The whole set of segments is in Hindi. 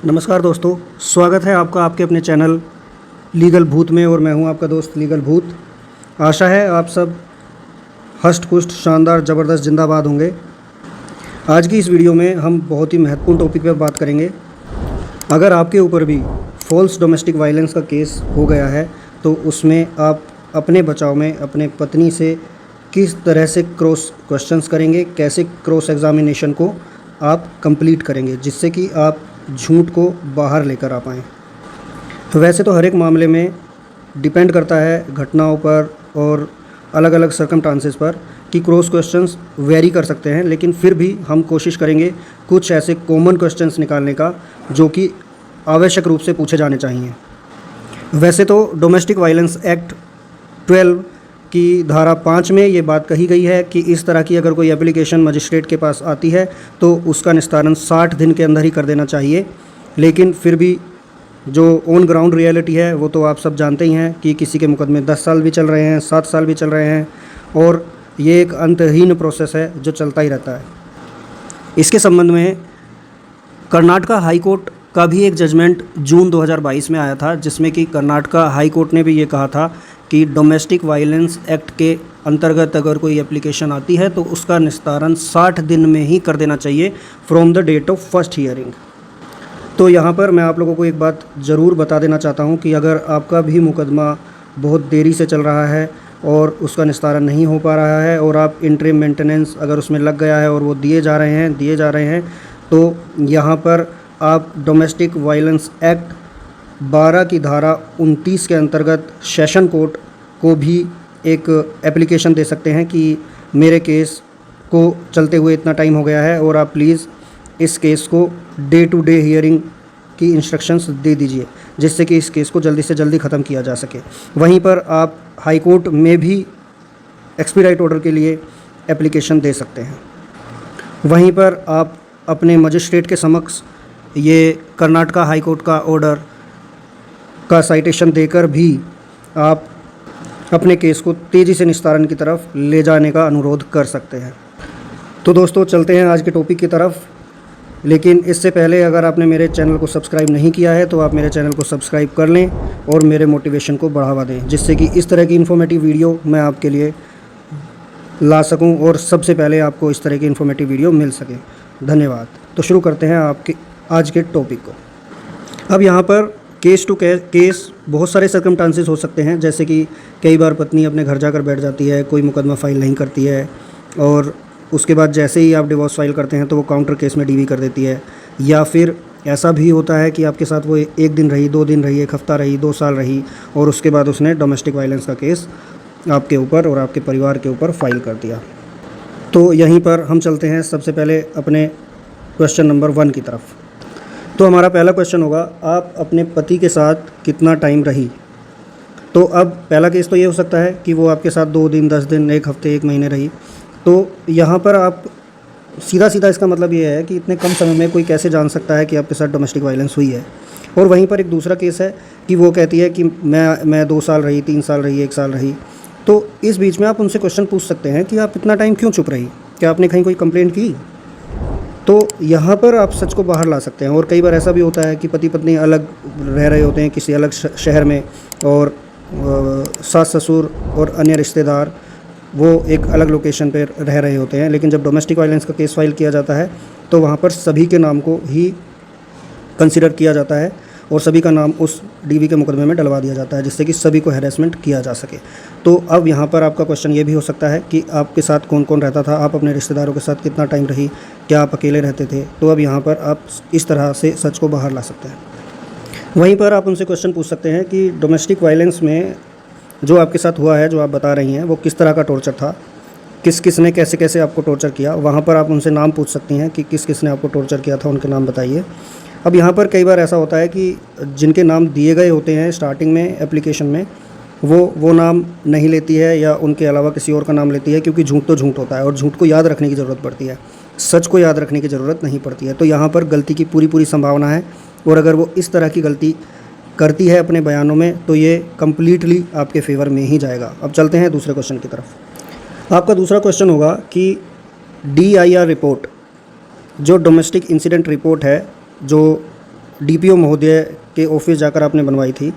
नमस्कार दोस्तों, स्वागत है आपका आपके अपने चैनल लीगल भूत में। और मैं हूं आपका दोस्त लीगल भूत। आशा है आप सब हष्ट पुष्ट शानदार ज़बरदस्त जिंदाबाद होंगे। आज की इस वीडियो में हम बहुत ही महत्वपूर्ण टॉपिक पर बात करेंगे। अगर आपके ऊपर भी फॉल्स डोमेस्टिक वायलेंस का केस हो गया है तो उसमें आप अपने बचाव में अपने पत्नी से किस तरह से क्रॉस क्वेश्चंस करेंगे, कैसे क्रॉस एग्जामिनेशन को आप कंप्लीट करेंगे जिससे कि आप झूठ को बाहर लेकर आ पाएँ। वैसे तो हर एक मामले में डिपेंड करता है घटनाओं पर और अलग अलग सर्कमस्टांसेस पर कि क्रॉस क्वेश्चंस वेरी कर सकते हैं, लेकिन फिर भी हम कोशिश करेंगे कुछ ऐसे कॉमन क्वेश्चंस निकालने का जो कि आवश्यक रूप से पूछे जाने चाहिए। वैसे तो डोमेस्टिक वायलेंस एक्ट 12 की धारा 5 में ये बात कही गई है कि इस तरह की अगर कोई एप्लीकेशन मजिस्ट्रेट के पास आती है तो उसका निस्तारण 60 दिन के अंदर ही कर देना चाहिए। लेकिन फिर भी जो ऑन ग्राउंड रियलिटी है वो तो आप सब जानते ही हैं कि किसी के मुकदमे 10 साल भी चल रहे हैं, 7 साल भी चल रहे हैं और ये एक अंतहीन प्रोसेस है जो चलता ही रहता है। इसके संबंध में कर्नाटका हाई कोर्ट का भी एक जजमेंट जून 2022 में आया था, जिसमें कि कर्नाटका हाई कोर्ट ने भी ये कहा था कि डोमेस्टिक वायलेंस एक्ट के अंतर्गत अगर कोई एप्लीकेशन आती है तो उसका निस्तारण 60 दिन में ही कर देना चाहिए from the date of first hearing. तो यहाँ पर मैं आप लोगों को एक बात ज़रूर बता देना चाहता हूँ कि अगर आपका भी मुकदमा बहुत देरी से चल रहा है और उसका निस्तारण नहीं हो पा रहा है और आप इंटरिम मेंटेनेंस अगर उसमें लग गया है और वो दिए जा रहे हैं तो यहाँ पर आप डोमेस्टिक वायलेंस एक्ट 12 की धारा 29 के अंतर्गत सेशन कोर्ट को भी एक एप्लीकेशन दे सकते हैं कि मेरे केस को चलते हुए इतना टाइम हो गया है और आप प्लीज़ इस केस को डे टू डे हियरिंग की इंस्ट्रक्शंस दे दीजिए जिससे कि इस केस को जल्दी से जल्दी ख़त्म किया जा सके। वहीं पर आप हाई कोर्ट में भी एक्सपीडाइट ऑर्डर के लिए एप्लीकेशन दे सकते हैं। वहीं पर आप अपने मजिस्ट्रेट के समक्ष ये कर्नाटका हाई कोर्ट का ऑर्डर का साइटेशन देकर भी आप अपने केस को तेज़ी से निस्तारण की तरफ ले जाने का अनुरोध कर सकते हैं। तो दोस्तों चलते हैं आज के टॉपिक की तरफ, लेकिन इससे पहले अगर आपने मेरे चैनल को सब्सक्राइब नहीं किया है तो आप मेरे चैनल को सब्सक्राइब कर लें और मेरे मोटिवेशन को बढ़ावा दें जिससे कि इस तरह की इन्फॉर्मेटिव वीडियो मैं आपके लिए ला सकूं और सबसे पहले आपको इस तरह की इन्फॉर्मेटिव वीडियो मिल सके। धन्यवाद। तो शुरू करते हैं आपके आज के टॉपिक को। अब यहाँ पर केस टू केस बहुत सारे सर्कमस्टांसेस हो सकते हैं, जैसे कि कई बार पत्नी अपने घर जाकर बैठ जाती है, कोई मुकदमा फ़ाइल नहीं करती है और उसके बाद जैसे ही आप डिवोर्स फाइल करते हैं तो वो काउंटर केस में डीवी कर देती है। या फिर ऐसा भी होता है कि आपके साथ वो 1 दिन रही, 2 दिन रही, 1 हफ़्ता रही, 2 साल रही और उसके बाद उसने डोमेस्टिक वायलेंस का केस आपके ऊपर और आपके परिवार के ऊपर फाइल कर दिया। तो यहीं पर हम चलते हैं सबसे पहले अपने क्वेश्चन नंबर 1 की तरफ। तो हमारा पहला क्वेश्चन होगा, आप अपने पति के साथ कितना टाइम रही? तो अब पहला केस तो ये हो सकता है कि वो आपके साथ 2 दिन, 10 दिन, 1 हफ़्ते, 1 महीने रही। तो यहाँ पर आप सीधा इसका मतलब ये है कि इतने कम समय में कोई कैसे जान सकता है कि आपके साथ डोमेस्टिक वायलेंस हुई है। और वहीं पर एक दूसरा केस है कि वो कहती है कि मैं 2 साल रही, 3 साल रही, 1 साल रही। तो इस बीच में आप उनसे क्वेश्चन पूछ सकते हैं कि आप इतना टाइम क्यों चुप रही, क्या आपने कहीं कोई कंप्लेंट की? तो यहाँ पर आप सच को बाहर ला सकते हैं। और कई बार ऐसा भी होता है कि पति पत्नी अलग रह रहे होते हैं किसी अलग शहर में और सास ससुर और अन्य रिश्तेदार वो एक अलग लोकेशन पर रह रहे होते हैं, लेकिन जब डोमेस्टिक वायलेंस का केस फाइल किया जाता है तो वहाँ पर सभी के नाम को ही कंसिडर किया जाता है और सभी का नाम उस डीवी के मुकदमे में डलवा दिया जाता है जिससे कि सभी को हैरेसमेंट किया जा सके। तो अब यहाँ पर आपका क्वेश्चन ये भी हो सकता है कि आपके साथ कौन कौन रहता था, आप अपने रिश्तेदारों के साथ कितना टाइम रही, क्या आप अकेले रहते थे? तो अब यहाँ पर आप इस तरह से सच को बाहर ला सकते हैं। वहीं पर आप उनसे क्वेश्चन पूछ सकते हैं कि डोमेस्टिक वायलेंस में जो आपके साथ हुआ है, जो आप बता रही हैं, वो किस तरह का टॉर्चर था, किस किस ने कैसे कैसे आपको टॉर्चर किया। वहाँ पर आप उनसे नाम पूछ सकती हैं कि किस किस ने आपको टॉर्चर किया था, उनके नाम बताइए। अब यहाँ पर कई बार ऐसा होता है कि जिनके नाम दिए गए होते हैं स्टार्टिंग में एप्लीकेशन में वो नाम नहीं लेती है या उनके अलावा किसी और का नाम लेती है, क्योंकि झूठ तो झूठ होता है और झूठ को याद रखने की ज़रूरत पड़ती है, सच को याद रखने की ज़रूरत नहीं पड़ती है। तो यहाँ पर गलती की पूरी संभावना है और अगर वो इस तरह की गलती करती है अपने बयानों में तो ये कम्प्लीटली आपके फेवर में ही जाएगा। अब चलते हैं दूसरे क्वेश्चन की तरफ। आपका दूसरा क्वेश्चन होगा कि DIR रिपोर्ट, जो डोमेस्टिक इंसिडेंट रिपोर्ट है, जो डीपीओ महोदय के ऑफिस जाकर आपने बनवाई थी,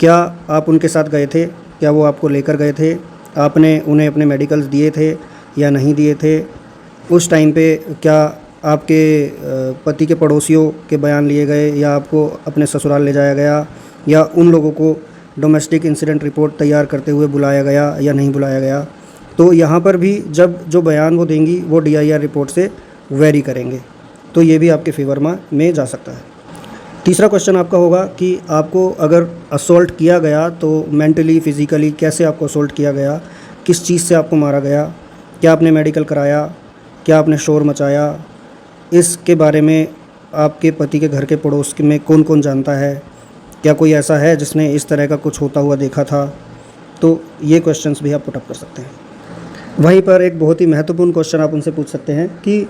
क्या आप उनके साथ गए थे? क्या वो आपको लेकर गए थे? आपने उन्हें अपने मेडिकल्स दिए थे या नहीं दिए थे? उस टाइम पे क्या आपके पति के पड़ोसियों के बयान लिए गए या आपको अपने ससुराल ले जाया गया या उन लोगों को डोमेस्टिक इंसिडेंट रिपोर्ट तैयार करते हुए बुलाया गया या नहीं बुलाया गया? तो यहाँ पर भी जब जो बयान वो देंगी वो DIR रिपोर्ट से वेरी करेंगे, तो ये भी आपके फेवर में जा सकता है। तीसरा क्वेश्चन आपका होगा कि आपको अगर असॉल्ट किया गया तो मेंटली फिज़िकली कैसे आपको असॉल्ट किया गया, किस चीज़ से आपको मारा गया, क्या आपने मेडिकल कराया, क्या आपने शोर मचाया, इसके बारे में आपके पति के घर के पड़ोस में कौन कौन जानता है? क्या कोई ऐसा है जिसने इस तरह का कुछ होता हुआ देखा था? तो ये क्वेश्चंस भी आप पुटअप कर सकते हैं। वहीं पर एक बहुत ही महत्वपूर्ण क्वेश्चन आप उनसे पूछ सकते हैं कि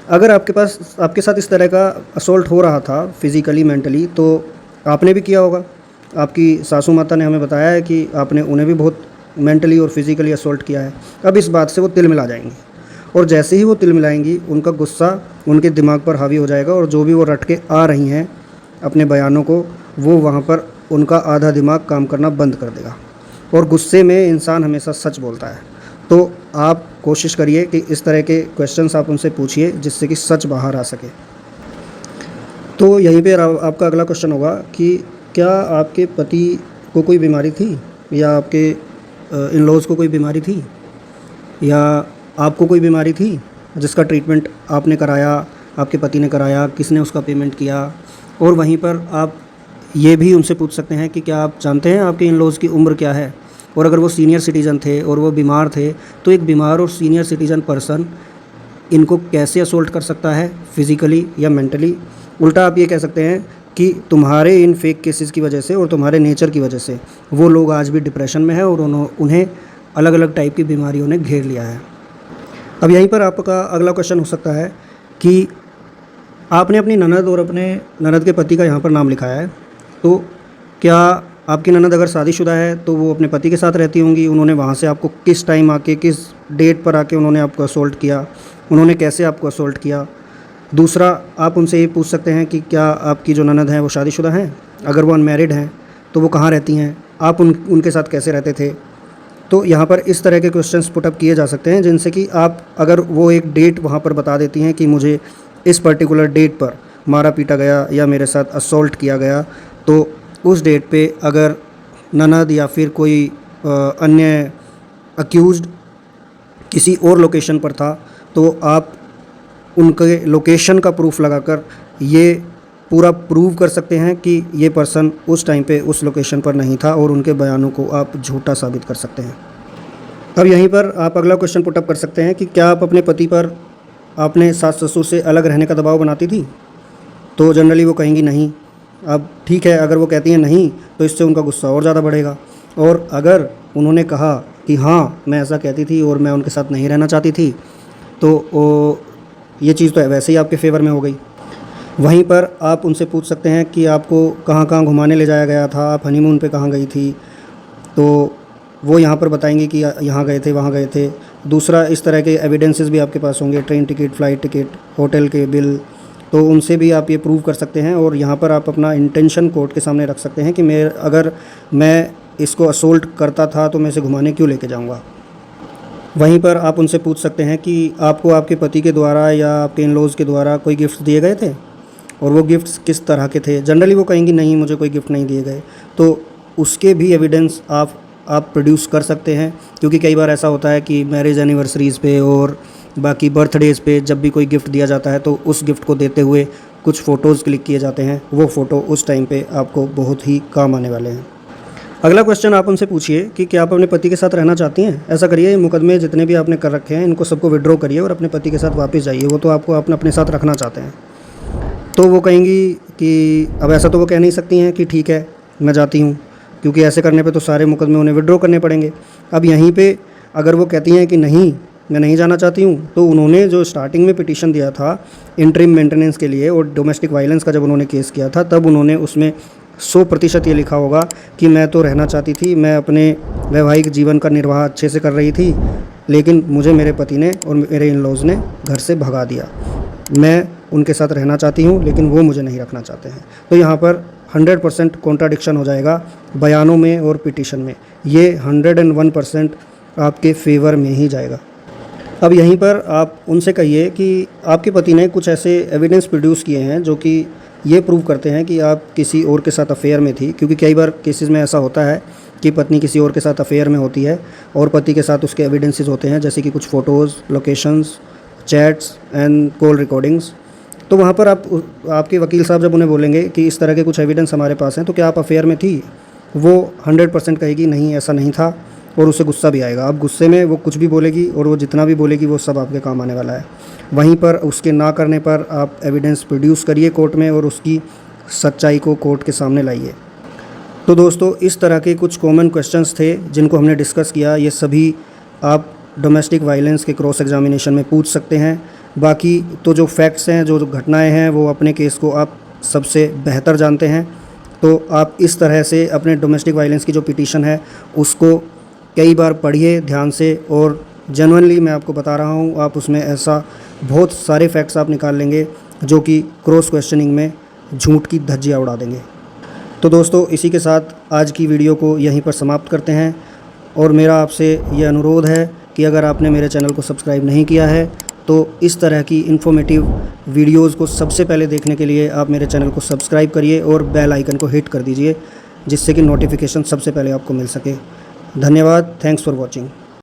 अगर आपके साथ इस तरह का असॉल्ट हो रहा था फिज़िकली मेंटली, तो आपने भी किया होगा। आपकी सासू माता ने हमें बताया है कि आपने उन्हें भी बहुत मेंटली और फिज़िकली असॉल्ट किया है। अब इस बात से वो तिल मिला जाएंगी और जैसे ही वो तिल मिलाएंगी उनका गुस्सा उनके दिमाग पर हावी हो जाएगा और जो भी वो रट के आ रही हैं अपने बयानों को, वो वहाँ पर उनका आधा दिमाग काम करना बंद कर देगा। और गुस्से में इंसान हमेशा सच बोलता है। तो आप कोशिश करिए कि इस तरह के क्वेश्चंस आप उनसे पूछिए जिससे कि सच बाहर आ सके। तो यहीं पे आपका अगला क्वेश्चन होगा कि क्या आपके पति को कोई बीमारी थी या आपके इन लॉज को कोई बीमारी थी या आपको कोई बीमारी थी जिसका ट्रीटमेंट आपने कराया, आपके पति ने कराया, किसने उसका पेमेंट किया? और वहीं पर आप ये भी उनसे पूछ सकते हैं कि क्या आप जानते हैं आपके इन लॉज़ की उम्र क्या है? और अगर वो सीनियर सिटीज़न थे और वो बीमार थे तो एक बीमार और सीनियर सिटीज़न पर्सन इनको कैसे असोल्ट कर सकता है फिज़िकली या मेंटली? उल्टा आप ये कह सकते हैं कि तुम्हारे इन फेक केसेस की वजह से और तुम्हारे नेचर की वजह से वो लोग आज भी डिप्रेशन में हैं और उन्हें अलग अलग टाइप की बीमारियों ने घेर लिया है। अब यहीं पर आपका अगला क्वेश्चन हो सकता है कि आपने अपनी ननद और अपने ननद के पति का यहाँ पर नाम लिखाया है, तो क्या आपकी ननद अगर शादीशुदा है तो वो अपने पति के साथ रहती होंगी? उन्होंने वहाँ से आपको किस टाइम आके, किस डेट पर आके उन्होंने आपको असोल्ट किया? उन्होंने कैसे आपको असोल्ट किया? दूसरा, आप उनसे ये पूछ सकते हैं कि क्या आपकी जो ननद हैं वो शादीशुदा हैं? अगर वो अनमैरिड हैं तो वो कहाँ रहती हैं? आप उनके साथ कैसे रहते थे? तो यहाँ पर इस तरह के क्वेश्चंस पुटअप किए जा सकते हैं जिनसे कि आप, अगर वो एक डेट वहाँ पर बता देती हैं कि मुझे इस पर्टिकुलर डेट पर मारा पीटा गया या मेरे साथ असॉल्ट किया गया, तो उस डेट पे अगर ननद या फिर कोई अन्य अक्यूज़्ड किसी और लोकेशन पर था तो आप उनके लोकेशन का प्रूफ लगाकर ये पूरा प्रूव कर सकते हैं कि ये पर्सन उस टाइम पे उस लोकेशन पर नहीं था और उनके बयानों को आप झूठा साबित कर सकते हैं। अब यहीं पर आप अगला क्वेश्चन पुटअप कर सकते हैं कि क्या आप अपने पति पर आपने सास ससुर से अलग रहने का दबाव बनाती थी? तो जनरली वो कहेंगी नहीं। अब ठीक है, अगर वो कहती हैं नहीं तो इससे उनका गुस्सा और ज़्यादा बढ़ेगा। और अगर उन्होंने कहा कि हाँ मैं ऐसा कहती थी और मैं उनके साथ नहीं रहना चाहती थी, तो ये चीज़ तो वैसे ही आपके फेवर में हो गई। वहीं पर आप उनसे पूछ सकते हैं कि आपको कहाँ कहाँ घुमाने ले जाया गया था, आप हनीमून पे कहाँ गई थी? तो वो यहाँ पर बताएंगे कि यहाँ गए थे, वहाँ गए थे। दूसरा, इस तरह के एविडेंसेस भी आपके पास होंगे, train ticket, flight ticket, hotel के बिल, तो उनसे भी आप ये प्रूव कर सकते हैं। और यहाँ पर आप अपना इंटेंशन कोर्ट के सामने रख सकते हैं कि अगर मैं इसको असोल्ट करता था तो मैं इसे घुमाने क्यों लेके जाऊँगा। वहीं पर आप उनसे पूछ सकते हैं कि आपको आपके पति के द्वारा या आपके इन लॉज़ के द्वारा कोई गिफ्ट दिए गए थे और वो गिफ्ट्स किस तरह के थे? जनरली वो कहेंगी नहीं, मुझे कोई गिफ्ट नहीं दिए गए। तो उसके भी एविडेंस आप प्रोड्यूस कर सकते हैं, क्योंकि कई बार ऐसा होता है कि मैरिज एनिवर्सरीज़ पे और बाकी बर्थडेज़ पे जब भी कोई गिफ्ट दिया जाता है तो उस गिफ्ट को देते हुए कुछ फ़ोटोज़ क्लिक किए जाते हैं। वो फ़ोटो उस टाइम पे आपको बहुत ही काम आने वाले हैं। अगला क्वेश्चन आप उनसे पूछिए कि क्या आप अपने पति के साथ रहना चाहती हैं? ऐसा करिए, मुकदमे जितने भी आपने कर रखे हैं इनको सबको विड्रॉ करिए और अपने पति के साथ वापस जाइए। वो तो आपको अपने साथ रखना चाहते हैं। तो वो कहेंगी कि अब ऐसा तो वो कह नहीं सकती हैं कि ठीक है मैं जाती हूँ, क्योंकि ऐसे करने पे तो सारे मुकदमे उन्हें विड्रॉ करने पड़ेंगे। अब यहीं पे अगर वो कहती हैं कि नहीं मैं नहीं जाना चाहती हूँ, तो उन्होंने जो स्टार्टिंग में पिटीशन दिया था इंटरिम मेंटेनेंस के लिए और डोमेस्टिक वायलेंस का जब उन्होंने केस किया था, तब उन्होंने उसमें 100% ये लिखा होगा कि मैं तो रहना चाहती थी, मैं अपने वैवाहिक जीवन का निर्वाह अच्छे से कर रही थी, लेकिन मुझे मेरे पति ने और मेरे इन लॉज़ ने घर से भगा दिया। मैं उनके साथ रहना चाहती हूँ, लेकिन वो मुझे नहीं रखना चाहते हैं। तो यहाँ पर 100% कॉन्ट्राडिक्शन हो जाएगा बयानों में और पिटीशन में। ये 101% आपके फेवर में ही जाएगा। अब यहीं पर आप उनसे कहिए कि आपके पति ने कुछ ऐसे एविडेंस प्रोड्यूस किए हैं जो कि ये प्रूव करते हैं कि आप किसी और के साथ अफेयर में थी, क्योंकि कई बार केसेस में ऐसा होता है कि पत्नी किसी और के साथ अफेयर में होती है और पति के साथ उसके एविडेंसेस होते हैं, जैसे कि कुछ photos, locations, chats and call recordings. तो वहाँ पर आपके वकील साहब जब उन्हें बोलेंगे कि इस तरह के कुछ एविडेंस हमारे पास हैं, तो क्या आप अफेयर में थी, वो 100% कहेगी नहीं, ऐसा नहीं था, और उसे गुस्सा भी आएगा। अब गुस्से में वो कुछ भी बोलेगी और वो जितना भी बोलेगी वो सब आपके काम आने वाला है। वहीं पर उसके ना करने पर आप एविडेंस प्रोड्यूस करिए कोर्ट में और उसकी सच्चाई को कोर्ट के सामने लाइए। तो दोस्तों, इस तरह के कुछ कॉमन क्वेश्चंस थे जिनको हमने डिस्कस किया। ये सभी आप डोमेस्टिक वायलेंस के क्रॉस एग्जामिनेशन में पूछ सकते हैं। बाकी तो जो फैक्ट्स हैं, जो घटनाएं हैं, वो अपने केस को आप सबसे बेहतर जानते हैं। तो आप इस तरह से अपने डोमेस्टिक वायलेंस की जो पिटीशन है उसको कई बार पढ़िए ध्यान से, और जेन्युइनली मैं आपको बता रहा हूँ, आप उसमें ऐसा बहुत सारे फैक्ट्स आप निकाल लेंगे जो कि क्रॉस क्वेश्चनिंग में झूठ की धज्जियाँ उड़ा देंगे। तो दोस्तों, इसी के साथ आज की वीडियो को यहीं पर समाप्त करते हैं, और मेरा आपसे ये अनुरोध है कि अगर आपने मेरे चैनल को सब्सक्राइब नहीं किया है तो इस तरह की इन्फॉर्मेटिव वीडियोज़ को सबसे पहले देखने के लिए आप मेरे चैनल को सब्सक्राइब करिए और बेल आइकन को हिट कर दीजिए, जिससे कि नोटिफिकेशन सबसे पहले आपको मिल सके। धन्यवाद। Thanks for watching.